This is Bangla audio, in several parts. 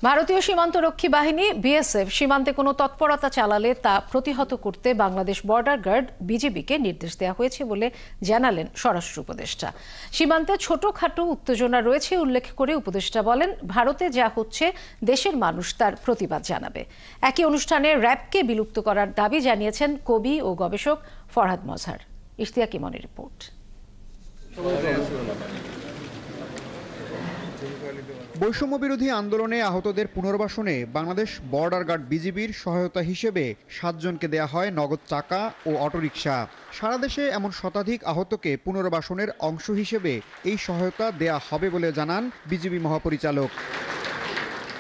ভারতীয় সীমান্তরক্ষী বাহিনী বিএসএফ সীমান্তে কোনো তৎপরতা চালালে তা প্রতিহত করতে বাংলাদেশ বর্ডার গার্ড বিজিবিকে নির্দেশ দেওয়া হয়েছে বলে জানালেন স্বরাষ্ট্র উপদেষ্টা। সীমান্তে ছোটখাটো উত্তেজনা রয়েছে উল্লেখ করে উপদেষ্টা বলেন, ভারতে যা হচ্ছে দেশের মানুষ তার প্রতিবাদ জানাবে। একই অনুষ্ঠানে র্যাবকে বিলুপ্ত করার দাবি জানিয়েছেন কবি ও গবেষক ফরহাদ মজহার। ইশতিয়াক ইমনের রিপোর্ট। বৈষম্য বিরোধী আন্দোলনে আহতদের পুনর্বাসনে বাংলাদেশ বর্ডার গার্ড বিজিবির সহায়তা হিসেবে 7 জনকে দেয়া হয় নগদ টাকা ও অটোরিকশা। সারা দেশে এমন শতাধিক আহতকে পুনর্বাসনের অংশ হিসেবে এই সহায়তা দেয়া হবে বলে জানান বিজিবি মহাপরিচালক।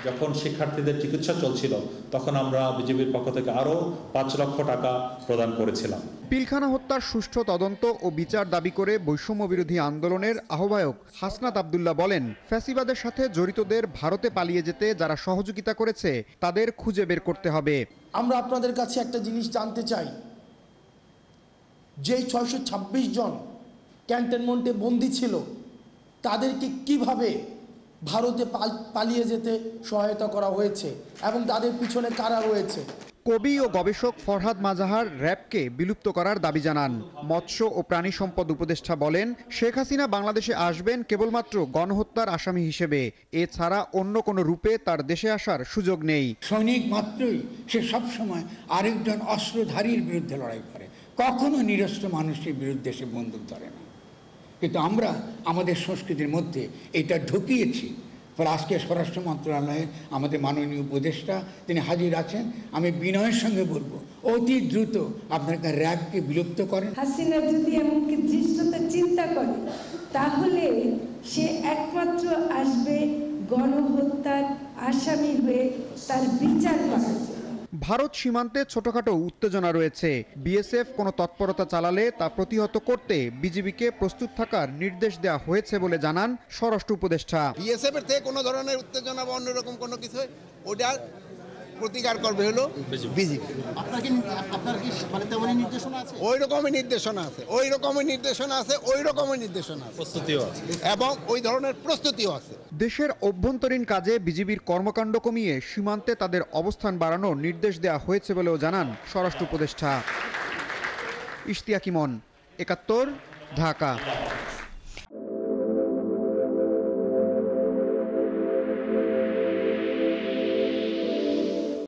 যখন শিক্ষার্থীদের চিকিৎসা চলছিল তখন আমরা বিজিবির পক্ষ থেকে আরও 5 লক্ষ টাকা প্রদান করেছিলাম। পিলখানা হত্যার সুষ্ঠু তদন্ত ও বিচার দাবি করে বৈষম্য বিরোধী আন্দোলনের আহ্বায়ক হাসনাত আব্দুল্লাহ বলেন, ফ্যাসিবাদের সাথে জড়িতদের ভারতে পালিয়ে যেতে যারা সহযোগিতা করেছে তাদের খুঁজে বের করতে হবে। আমরা আপনাদের কাছে একটা জিনিস জানতে চাই, যেই 626 জন ক্যান্টনমেন্টে বন্দী ছিল তাদেরকে কিভাবে ভারতে পালিয়ে যেতে সহায়তা করা হয়েছে এবং তাদের পিছনে কারা রয়েছে। কবি ও গবেষক ফরহাদ মজহার র্যাবকে বিলুপ্ত করার দাবি জানান। মৎস্য ও প্রাণী সম্পদ উপদেষ্টা বলেন, শেখ হাসিনা বাংলাদেশে আসবেন কেবলমাত্র গণহত্যার আসামি হিসেবে, এছাড়া অন্য কোনো রূপে তার দেশে আসার সুযোগ নেই। সৈনিক মাত্রই সে সবসময় আরেকজন অস্ত্রধারীর বিরুদ্ধে লড়াই করে, কখনো নিরস্ত্র মানুষের বিরুদ্ধে সে বন্দুক ধরে না। কিন্তু আমরা আমাদের সংস্কৃতির মধ্যে এটা ঢুকিয়েছি। ফলে আজকে স্বরাষ্ট্র মন্ত্রণালয়ের আমাদের মাননীয় উপদেষ্টা তিনি হাজির আছেন। আমি বিনয়ের সঙ্গে বলবো, অতি দ্রুত আপনারা র্যাবকে বিলুপ্ত করেন। হাসিনা যদি এমনকি দৃশ্যতা চিন্তা করে তাহলে সে একমাত্র আসবে গণহত্যার আসামি হয়ে তার বিচার করার জন্য। ভারত সীমান্তে ছোটখাটো উত্তেজনা রয়েছে। বিএসএফ কোনো তৎপরতা চালালে তা প্রতিহত করতে বিজিবিকে প্রস্তুত থাকার নির্দেশ দেওয়া হয়েছে বলে জানান স্বরাষ্ট্র উপদেষ্টা। বিএসএফ এর থেকে কোনো ধরনের উত্তেজনা বা অন্যরকম কোনো কিছু ওটা প্রতিকার করবে হলো বিজিবি। আপনার কি মানে তেমনই নির্দেশনা আছে? ওই রকমই নির্দেশনা আছে, ওই রকমই নির্দেশনা আছে, ওই রকমই নির্দেশনা আছে, প্রস্তুতিও আছে এবং ওই ধরনের প্রস্তুতিও আছে। দেশের অভ্যন্তরীণ কাজে বিজিবির কর্মকাণ্ড কমিয়ে সীমান্তে তাদের অবস্থান বাড়ানোর নির্দেশ দেওয়া হয়েছে বলেও জানান স্বরাষ্ট্র উপদেষ্টা। ইশতিয়াক ইমন, ৭১, ঢাকা।